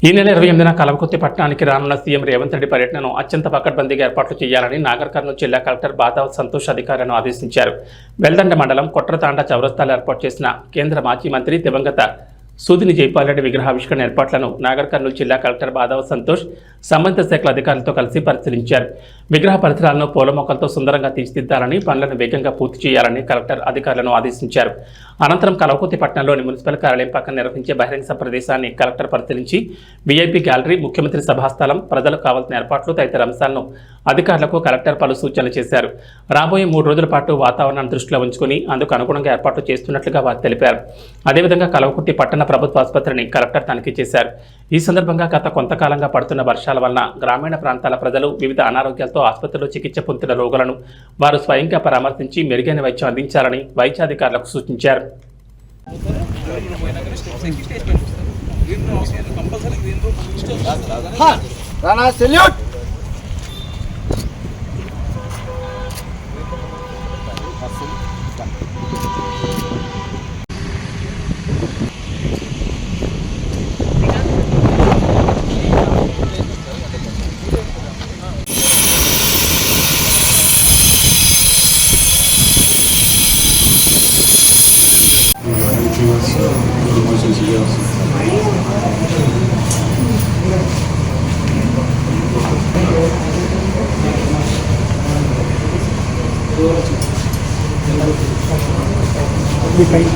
ఈ నెల 28న కల్వకుర్తి పట్టణానికి రానున్న సీఎం రేవంత్ రెడ్డి పర్యటనను అత్యంత పకడ్బందీగా ఏర్పాట్లు చేయాలని నాగర్ కర్నూలు జిల్లా కలెక్టర్ బాదావత్ సంతోష్ అధికారులను ఆదేశించారు. వెల్దండ మండలం కొట్రతాండ చౌరస్తాలో ఏర్పాటు చేసిన కేంద్ర మాజీ మంత్రి దివంగత సూదిని జైపాల్ రెడ్డి విగ్రహావిష్కరణ ఏర్పాట్లను నాగర్ కర్నూలు జిల్లా కలెక్టర్ బాదావత్ సంతోష్ సంబంధిత శాఖల అధికారులతో కలిసి పరిశీలించారు. విగ్రహ పరిసరాలను పూల మొక్కలతో సుందరంగా తీర్చిదిద్దాలని, పనులను వేగంగా పూర్తి చేయాలని కలెక్టర్ అధికారులను ఆదేశించారు. అనంతరం కల్వకుర్తి పట్టణంలోని మున్సిపల్ కార్యాలయం పక్కన నిర్వహించే బహిరంగ ప్రదేశాన్ని కలెక్టర్ పరిశీలించి వీఐపీ గ్యాలరీ, ముఖ్యమంత్రి సభాస్థలం, ప్రజలకు కావాల్సిన ఏర్పాట్లు తదితర అంశాలను అధికారులకు కలెక్టర్ పలు సూచనలు చేశారు. రాబోయే 3 రోజుల పాటు వాతావరణాన్ని దృష్టిలో ఉంచుకుని అందుకు అనుగుణంగా ఏర్పాట్లు చేస్తున్నట్లుగా వారు తెలిపారు. అదేవిధంగా కల్వకుర్తి పట్టణ ప్రభుత్వ ఆసుపత్రిని కలెక్టర్ తనిఖీ చేశారు. ఈ సందర్భంగా గత కొంతకాలంగా పడుతున్న వర్షాల వలన గ్రామీణ ప్రాంతాల ప్రజలు వివిధ అనారోగ్యాలతో ఆసుపత్రిలో చికిత్స పొందుతున్న రోగులను వారు స్వయంగా పరామర్శించి మెరుగైన వైద్యం అందించాలని వైద్యాధికారులకు సూచించారు.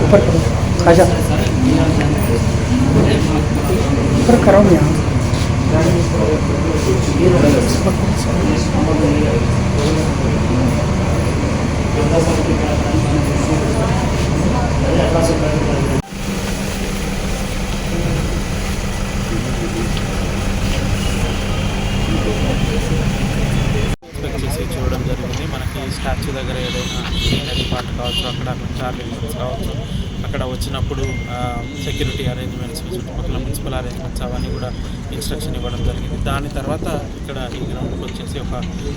ऊपर करो, आजा ऊपर करो यहाँ చూడడం జరిగింది. మనకి స్టాచ్యూ దగ్గర ఏదైనా గ్రీనరీ పార్ట్ కావచ్చు, అక్కడ చార్లీ కావచ్చు, అక్కడ వచ్చినప్పుడు సెక్యూరిటీ అరేంజ్మెంట్స్, చుట్టుపక్కల మున్సిపల్ అరేంజ్మెంట్స్ అవన్నీ కూడా ఇన్స్ట్రక్షన్ ఇవ్వడం జరిగింది. దాని తర్వాత ఇక్కడ ఈ గ్రౌండ్కి వచ్చేసి ఒక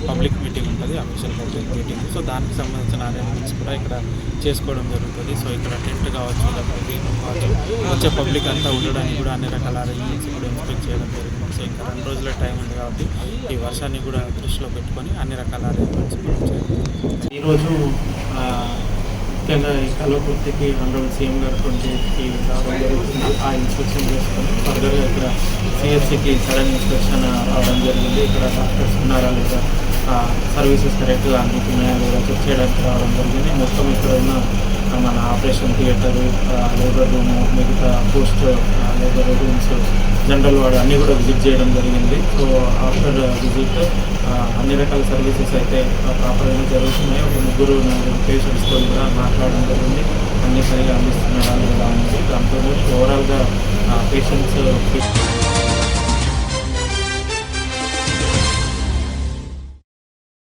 పబ్లిక్ మీటింగ్ ఉంటుంది, అఫీషియల్ పబ్లిక్ మీటింగ్. సో దానికి సంబంధించిన అరేంజ్మెంట్స్ కూడా ఇక్కడ చేసుకోవడం జరుగుతుంది. సో ఇక్కడ టెంట్ కావచ్చు, లేకపోతే గ్రీన్ రూమ్ కావచ్చు, వచ్చే పబ్లిక్ అంతా ఉండడానికి కూడా అన్ని రకాల అరేంజ్మెంట్స్ కూడా ఇన్స్పెక్ట్ చేయడం జరిగింది. సో ఇంకా 2 రోజుల టైం ఉంది కాబట్టి ఈ వర్షాన్ని కూడా దృష్టిలో పెట్టుకొని అన్ని రకాల అరేంజ్మెంట్స్ కూడా చేయాలి. ఈరోజు ముఖ్యంగా ఈ కల్వకుర్తికి ఆనరబుల్ సీఎం గారు 28కి రావడం జరుగుతుంది. ఆ ఇన్స్పెక్షన్ చేసుకొని ఫర్దర్గా ఇక్కడ సిఎస్సికి సడన్ ఇన్స్పెక్షన్ రావడం జరిగింది. ఇక్కడ డాక్టర్స్ ఉన్నారా లేదా, సర్వీసెస్ కరెక్ట్గా అందుతున్నాయా లేదా చెక్ చేయడానికి రావడం జరిగింది. మొత్తం ఇక్కడ ఉన్న మన ఆపరేషన్ థియేటర్, లేబర్ రూమ్, మిగతా post labour rooms, general ward అన్నీ కూడా విజిట్ చేయడం జరిగింది. సో ఆఫ్టర్ విజిట్ అన్ని రకాల సర్వీసెస్ అయితే ప్రాపర్గా జరుగుతున్నాయి. ఒక 3-4 పేషెంట్స్తో కూడా మాట్లాడడం జరిగింది. అన్ని సరిగా అందిస్తున్నారా లేదా అనేది. దాంతో ఓవరాల్గా పేషెంట్స్